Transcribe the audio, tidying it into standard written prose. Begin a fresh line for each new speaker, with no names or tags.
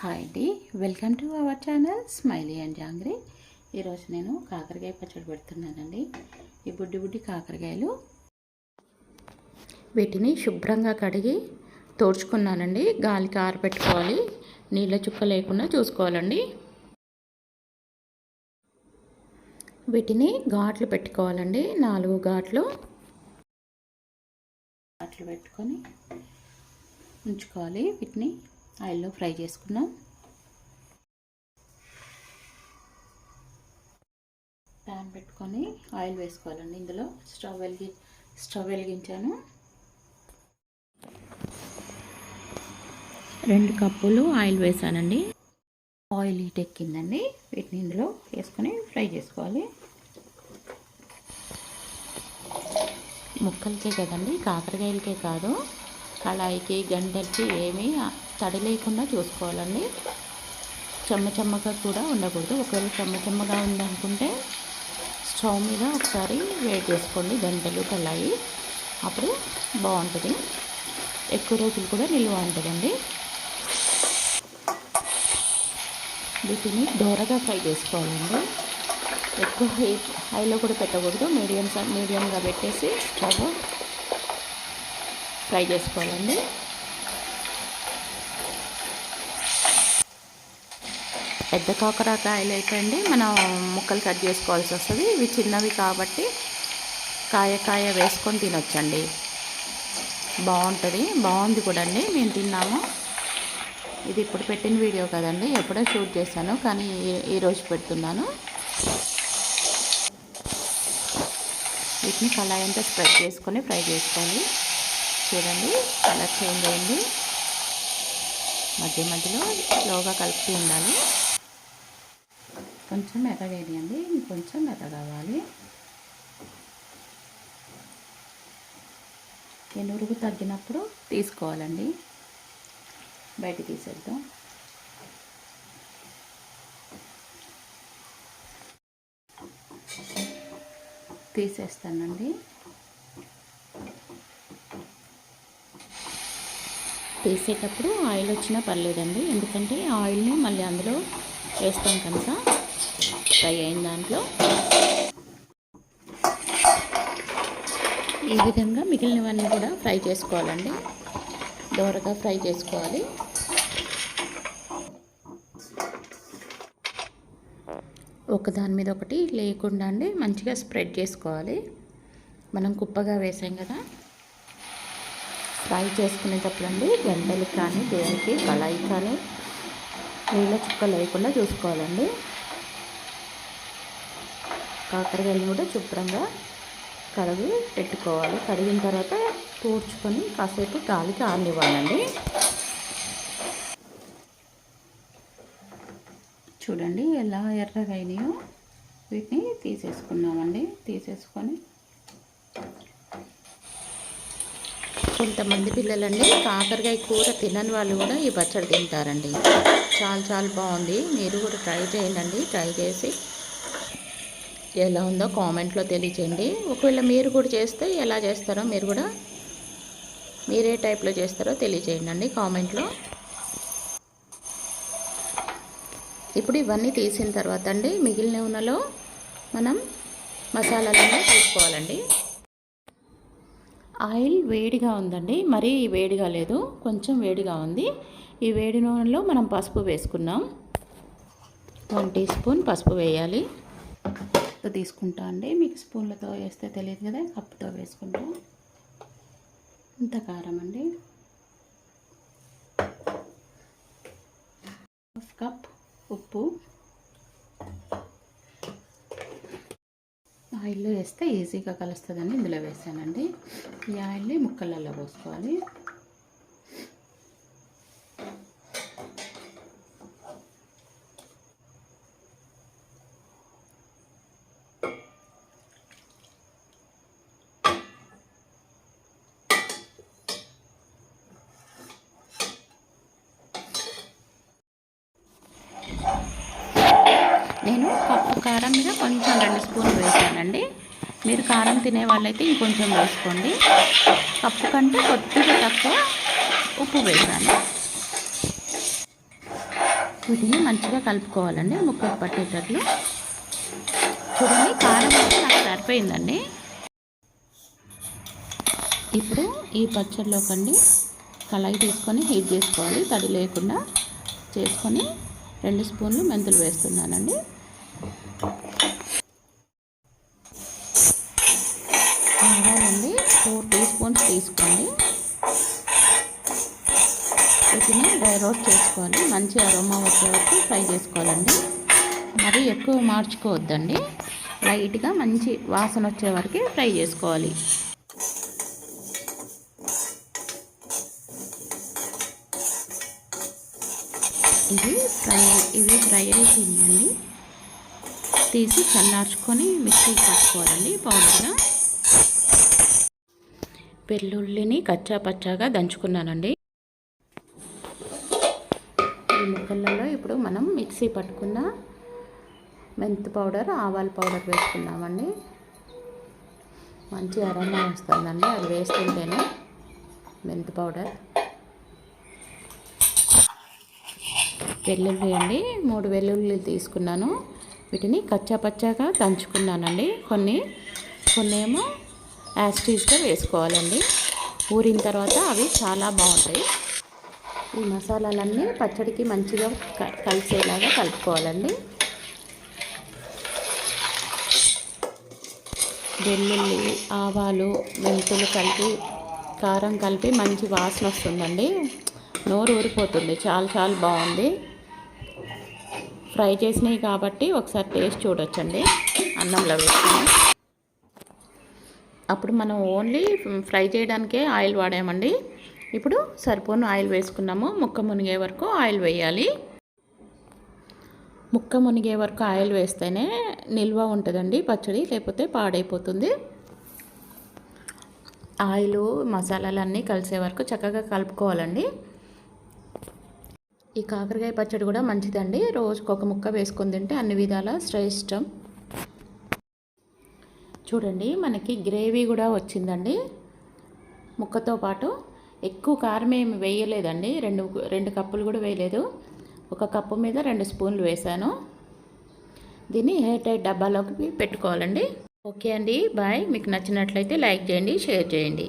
Hi అండి, welcome to our channel smiley and jangri. ఈరోజు నేను కాకరకాయ పచ్చడి పెడుతున్నానండి. ఈ బుడ్డి బుడ్డి కాకరకాయలు వీటిని శుభ్రంగా కడిగి తోడ్చుకున్నానండి. గాలికి ఆరబెట్టుకోవాలి, నీళ్ళ చుక్క లేకుండా చూసుకోవాలండి. వీటిని ఘాట్లు పెట్టుకోవాలండి, 4 ఘాట్లు పెట్టుకొని ఉంచుకోవాలి. వీటిని ఆయిల్లో ఫ్రై చేసుకుందాం. ప్యాన్ పెట్టుకొని ఆయిల్ వేసుకోవాలండి. ఇందులో స్టవ్ వెలిగించాను. 2 కప్పులు ఆయిల్ వేసానండి. ఆయిల్ హీట్ ఎక్కిందండి. వీటిని ఇందులో వేసుకొని ఫ్రై చేసుకోవాలి. ముక్కలకే కదండి, కాకరకాయలకే కాదు, కళాయికి గంటలకి ఏమీ తడి లేకుండా చూసుకోవాలండి. చెమ్మగా కూడా ఉండకూడదు. ఒకవేళ చెమ్మగా ఉందనుకుంటే స్టవ్ మీద ఒకసారి వేడి చేసుకోండి, గంటలు కళాయి, అప్పుడు బాగుంటుంది. ఎక్కువ రోజులు కూడా నిల్వ ఉంటుందండి. వీటిని దోరగా ఫ్రై చేసుకోవాలండి. ఎక్కువ హైలో కూడా పెట్టకూడదు, మీడియంగా పెట్టేసి స్టవ్ ఫ్రై చేసుకోవాలండి. పెద్ద కాకరకాయలు అయితే అండి మనం ముక్కలు కట్ చేసుకోవాల్సి వస్తుంది. ఇవి చిన్నవి కాబట్టి కాయ వేసుకొని తినొచ్చండి, బాగుంది కూడా అండి. మేము తిన్నాము. ఇది ఇప్పుడు పెట్టిన వీడియో కదండి, ఎప్పుడో షూట్ చేశాను, కానీ ఈరోజు పెడుతున్నాను. వీటిని కళాయి అంతా స్ప్రెడ్ చేసుకొని ఫ్రై చేసుకోవాలి. చూడండి, కలర్ చేంజ్ అయింది. మధ్యలో స్లోగా కలుపుతూ ఉండాలి. కొంచెం మెత్తగేయండి, ఇంకొంచెం మెత్తగవ్వాలి. ఈ నురుగు తగ్గినప్పుడు తీసుకోవాలండి. బయట తీసేద్దాం. తీసేస్తానండి. తీసేటప్పుడు ఆయిల్ వచ్చినా పర్లేదండి, ఎందుకంటే ఆయిల్ని మళ్ళీ అందులో వేస్తాం కనుక ఫ్రై అయిన దాంట్లో. ఈ విధంగా మిగిలినవన్నీ కూడా ఫ్రై చేసుకోవాలండి, దోరగా ఫ్రై చేసుకోవాలి. ఒకదాని మీద ఒకటి లేకుండా అండి మంచిగా స్ప్రెడ్ చేసుకోవాలి. మనం కుప్పగా వేసాం కదా, ఫ్రై చేసుకునేటప్పుడు అండి గంటలకి కానీ దేనికి కళాయి కానీ నీళ్ళ చుక్క లేకుండా చూసుకోవాలండి. కాకరకాయలు కూడా శుభ్రంగా కడిగి పెట్టుకోవాలి. కడిగిన తర్వాత తూడ్చుకొని కాసేపు గాలికి ఆరనివ్వాలండి. చూడండి ఎలా ఎర్రగా అయినాయో. వీటిని తీసేసుకున్నామండి. తీసేసుకొని కొంతమంది పిల్లలండి కాకరకాయ కూర తినని వాళ్ళు కూడా ఈ పచ్చడి తింటారండి. చాలా బాగుంది. మీరు కూడా ట్రై చేయండి. ట్రై చేసి ఎలా ఉందో కామెంట్లో తెలియచేయండి. ఒకవేళ మీరు కూడా చేస్తే ఎలా చేస్తారో, మీరే టైప్లో చేస్తారో తెలియచేయండి కామెంట్లో. ఇప్పుడు ఇవన్నీ తీసిన తర్వాత అండి మిగిలిన నూనెలో మనం మసాలాలన్నీ తీసుకోవాలండి. ఆయిల్ వేడిగా ఉందండి, మరీ వేడిగా లేదు, కొంచెం వేడిగా ఉంది. ఈ వేడి నూనెలో మనం పసుపు వేసుకున్నాం. 1 టీ స్పూన్ పసుపు వేయాలి. తీసుకుంటా అండి, మీకు స్పూన్లతో వేస్తే తెలియదు కదా, కప్పుతో వేసుకుంటాం. ఇంత కారం అండి, 1 కప్ ఉప్పు. ఆయిల్లో వేస్తే ఈజీగా కలుస్తుందని ఇందులో వేసానండి. ఈ ఆయిల్ని ముక్కలలో పోసుకోవాలి. నేను కప్పు కారం మీద కొంచెం 2 స్పూన్లు వేసానండి. మీరు కారం తినే వాళ్ళైతే ఇంకొంచెం వేసుకోండి. కప్పు కంటే కొద్దిగా తక్కువ ఉప్పు వేసాను. వీటిని మంచిగా కలుపుకోవాలండి ముక్కకు పట్టేటట్లు. చూడండి కారం అయితే నాకు సరిపోయిందండి. ఇప్పుడు ఈ పచ్చడిలోకండి కళాయి తీసుకొని హీట్ చేసుకోవాలి. తడి లేకుండా చేసుకొని 2 స్పూన్లు మెంతులు వేస్తున్నానండి. ఆవాలండి 4 టీ స్పూన్స్ తీసుకోండి. వీటిని డ్రై రోస్ట్ చేసుకోవాలి. మంచి అరోమా వచ్చే వరకు ఫ్రై చేసుకోవాలండి. మరీ ఎక్కువ మార్చుకోవద్దండి. లైట్గా మంచి వాసన వచ్చే వరకు ఫ్రై చేసుకోవాలి. ఇవి ఫ్రై అయిపోయిందండి. తీసి చల్లార్చుకొని మిక్సీ పట్టుకోవాలండి పౌడర్గా. వెల్లుల్లిని కచ్చా పచ్చాగా దంచుకున్నానండి. ఈ ముక్కలలో ఇప్పుడు మనం మిక్సీ పట్టుకున్న మెంతి పౌడర్, ఆవాల పౌడర్ వేసుకున్నామండి. మంచి అరోమా వస్తుందండి అది వేస్తుంటేనే. మెంతి పౌడర్, వెల్లుల్లి అండి 3 వెల్లుల్లి తీసుకున్నాను. వీటిని కచ్చా పచ్చాగా దంచుకున్నానండి. కొన్ని ఏమో యాస్టీస్గా వేసుకోవాలండి. ఊరిన తర్వాత అవి చాలా బాగుంటాయి. ఈ మసాలాలన్నీ పచ్చడికి మంచిగా కలిసేలాగా కలుపుకోవాలండి. వెల్లుల్లి, ఆవాలు, మెంతులు కలిపి కారం కలిపి మంచి వాసన వస్తుందండి. నోరు ఊరిపోతుంది. చాలా బాగుంది. ఫ్రై చేసినవి కాబట్టి ఒకసారి టేస్ట్ చూడొచ్చండి అన్నంలో వేసుకొని. అప్పుడు మనం ఓన్లీ ఫ్రై చేయడానికే ఆయిల్ వాడామండి. ఇప్పుడు సరిపోను ఆయిల్ వేసుకున్నాము. ముక్క మునిగే వరకు ఆయిల్ వేయాలి. ముక్క మునిగే వరకు ఆయిల్ వేస్తేనే నిల్వ ఉంటుందండి పచ్చడి, లేకపోతే పాడైపోతుంది. ఆయిల్ మసాలాలన్నీ కలిసే వరకు చక్కగా కలుపుకోవాలండి. ఈ కాకరకాయ పచ్చడి కూడా మంచిదండి. రోజుకొక ముక్క వేసుకొని తింటే అన్ని విధాల శ్రేష్టం. చూడండి మనకి గ్రేవీ కూడా వచ్చిందండి. ముక్కతో పాటు ఎక్కువ కారం ఏమి వేయలేదండి. 2 కప్పులు కూడా వేయలేదు. 1 కప్పు మీద 2 స్పూన్లు వేసాను. దీన్ని ఎయిర్ టైట్ డబ్బాలోకి పెట్టుకోవాలండి. ఓకే అండి, బాయ్. మీకు నచ్చినట్లయితే లైక్ చేయండి, షేర్ చేయండి.